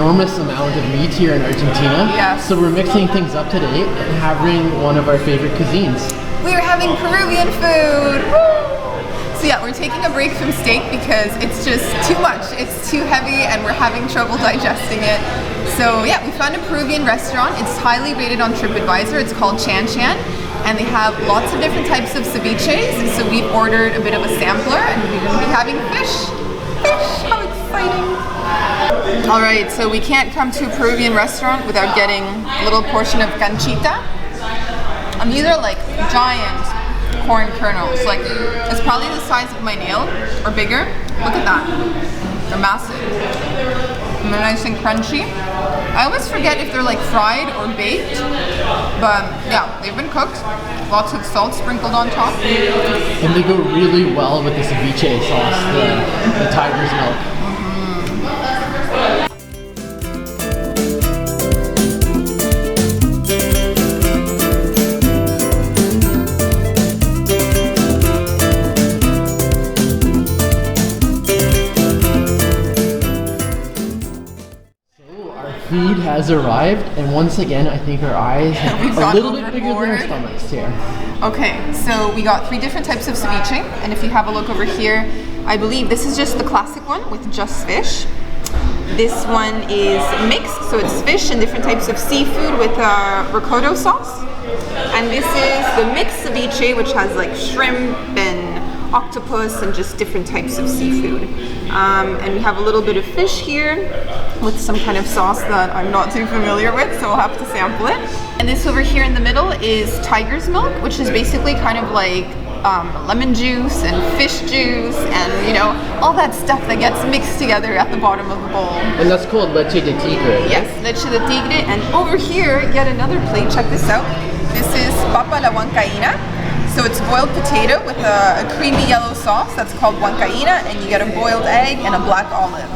enormous amount of meat here in Argentina. Yes. So we're mixing things up today and having one of our favorite cuisines. We're having Peruvian food! Woo! So yeah, we're taking a break from steak because it's just too much. It's too heavy and we're having trouble digesting it. So yeah, we found a Peruvian restaurant. It's highly rated on TripAdvisor. It's called Chan Chan. And they have lots of different types of ceviches. So we've ordered a bit of a sampler and we're going to be having fish. Fish, how exciting. All right, so we can't come to a Peruvian restaurant without getting a little portion of canchita. And these are like giant corn kernels. Like, it's probably the size of my nail or bigger. Look at that. They're massive. And they're nice and crunchy. I always forget if they're like fried or baked, but yeah, they've been cooked. Lots of salt sprinkled on top. And they go really well with the ceviche sauce, the tiger's milk. Food has arrived, and once again, I think our eyes are a little bit bigger than our stomachs here. Okay, so we got 3 different types of ceviche, and if you have a look over here, I believe this is just the classic one with just fish. This one is mixed, so it's fish and different types of seafood with ricotta sauce. And this is the mixed ceviche, which has like shrimp and octopus and just different types of seafood. And we have a little bit of fish here with some kind of sauce that I'm not too familiar with, so I'll have to sample it. And this over here in the middle is tiger's milk, which is basically kind of like lemon juice and fish juice and, you know, all that stuff that gets mixed together at the bottom of the bowl. And that's called leche de tigre. Yes, leche de tigre. And over here, yet another plate. Check this out. This is papa la huancaína. So it's boiled potato with a creamy yellow sauce that's called huancaína, and you get a boiled egg and a black olive.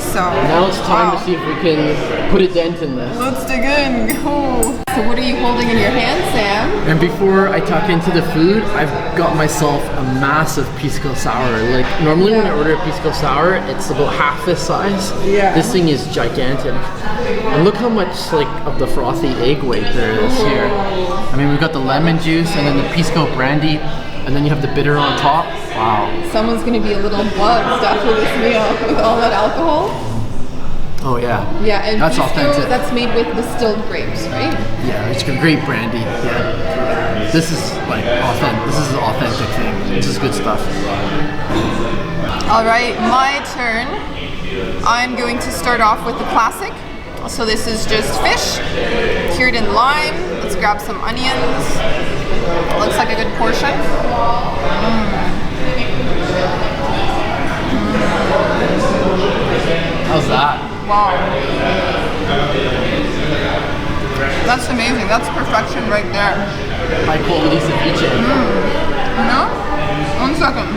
So now it's time to see if we can put a dent in this. Let's dig in. Ooh. So what are you holding in your hand, Sam? And before I tuck into the food, I've got myself a massive Pisco sour. Like normally when I order a Pisco sour, it's about half this size. Yeah. This thing is gigantic. And look how much like of the frothy egg white there is here. I mean, we've got the lemon juice and then the Pisco brandy, and then you have the bitter on top. Wow. Someone's going to be a little buzzed after this meal with all that alcohol. Oh yeah. Yeah, and that's Pisco, authentic. that's made with distilled grapes, right? Yeah, it's a great brandy. Yeah. This is like authentic. This is an authentic thing. This is good stuff. All right, my turn. I'm going to start off with the classic. So this is just fish, cured in lime. Let's grab some onions. Looks like a good portion. How's that? Wow. That's amazing. That's perfection right there. High quality ceviche. No? 1 second.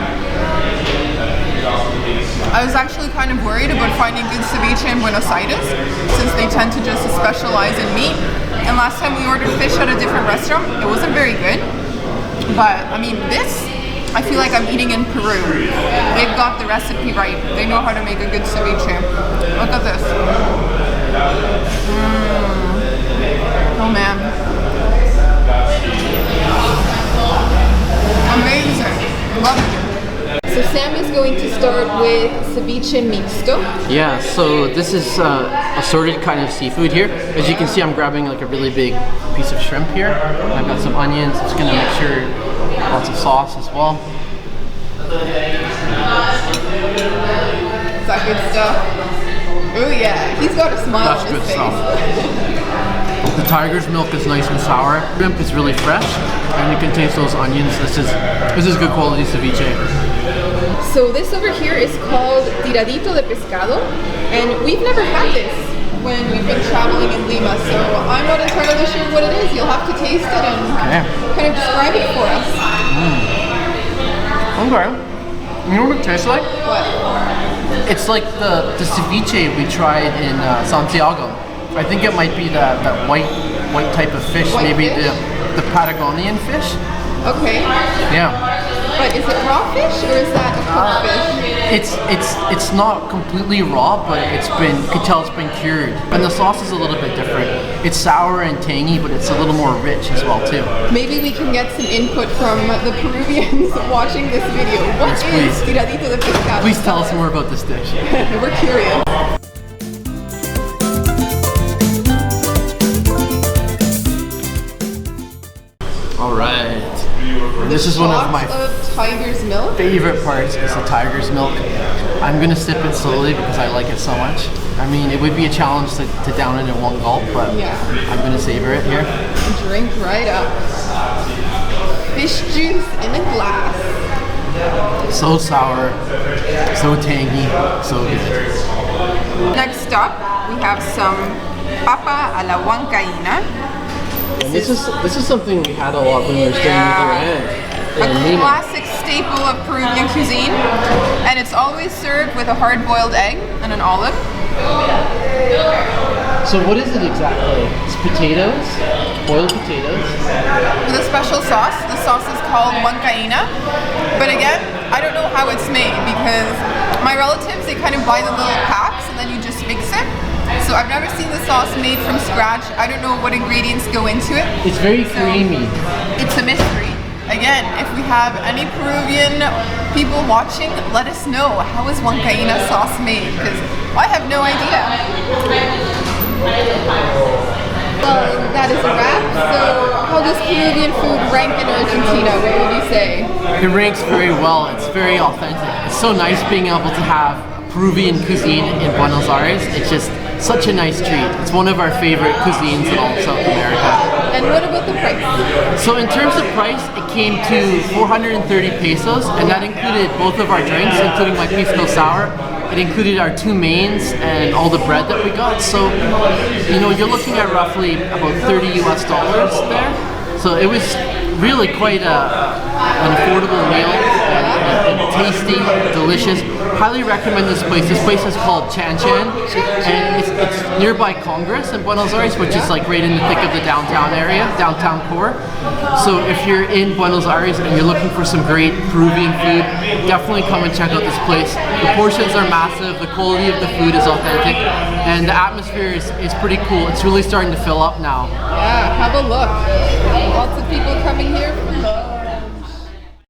I was actually kind of worried about finding good ceviche in Buenos Aires, since they tend to just specialize in meat. And last time we ordered fish at a different restaurant, it wasn't very good. But I mean, this, I feel like I'm eating in Peru. They've got the recipe right. They know how to make a good ceviche. Look at this. Oh man. Amazing. Love it. So Sam is going to start with ceviche mixto. Yeah, so this is assorted kind of seafood here. As you can see, I'm grabbing like a really big piece of shrimp here. I've got some onions. It's gonna mixture lots of sauce as well. Is that good stuff? Oh yeah, he's got a smile on his face. Stuff. The tiger's milk is nice and sour. Shrimp is really fresh, and you can taste those onions. This is good quality ceviche. So this over here is called tiradito de pescado, and we've never had this when we've been traveling in Lima, so I'm not entirely sure what it is. You'll have to taste it and kind of describe it for us. Okay. You know what it tastes like? What? It's like the ceviche we tried in Santiago. I think it might be that white type of fish, White maybe fish? the Patagonian fish. Okay. Yeah. But is it raw fish or is that a cooked fish? It's not completely raw, but you can tell it's been cured. And the sauce is a little bit different. It's sour and tangy, but it's a little more rich as well too. Maybe we can get some input from the Peruvians watching this video. What is tiradito de pescado? Please tell us more about this dish. We're curious. All right. This is one of my tiger's milk. favorite parts is the tiger's milk. I'm gonna sip it slowly because I like it so much. I mean, it would be a challenge to down it in one gulp, but yeah. I'm gonna savor it here. Drink right up. Fish juice in a glass. So sour, so tangy, so good. Next up, we have some papa a la huancaína. And this is something we had a lot when we were staying with your aunt. A classic staple of Peruvian cuisine, and it's always served with a hard-boiled egg and an olive. So what is it exactly? It's potatoes, boiled potatoes. With a special sauce. The sauce is called huancaína, but again, I don't know how it's made because my relatives, they kind of buy the little packs and then you just mix it. So I've never seen the sauce made from scratch. I don't know what ingredients go into it. It's very creamy. It's a mystery. Again, if we have any Peruvian people watching, let us know, how is huancaína sauce made? Because I have no idea. Well, that is a wrap. So how does Peruvian food rank in Argentina? What would you say? It ranks very well. It's very authentic. It's so nice being able to have Peruvian cuisine in Buenos Aires. It's just such a nice treat. It's one of our favorite cuisines in all of South America. And what about the price? So in terms of price, it came to 430 pesos, and that included both of our drinks, including my Pisco sour. It included our two mains and all the bread that we got. So, you know, you're looking at roughly about $30 US there. So it was really quite an affordable meal and tasty, delicious. Highly recommend this place. This place is called Chan Chan, and it's nearby Congress in Buenos Aires, which is like right in the thick of the downtown area, downtown core. So if you're in Buenos Aires and you're looking for some great Peruvian food, definitely come and check out this place. The portions are massive, the quality of the food is authentic, and the atmosphere is pretty cool. It's really starting to fill up now. Yeah, have a look. Lots of people coming here from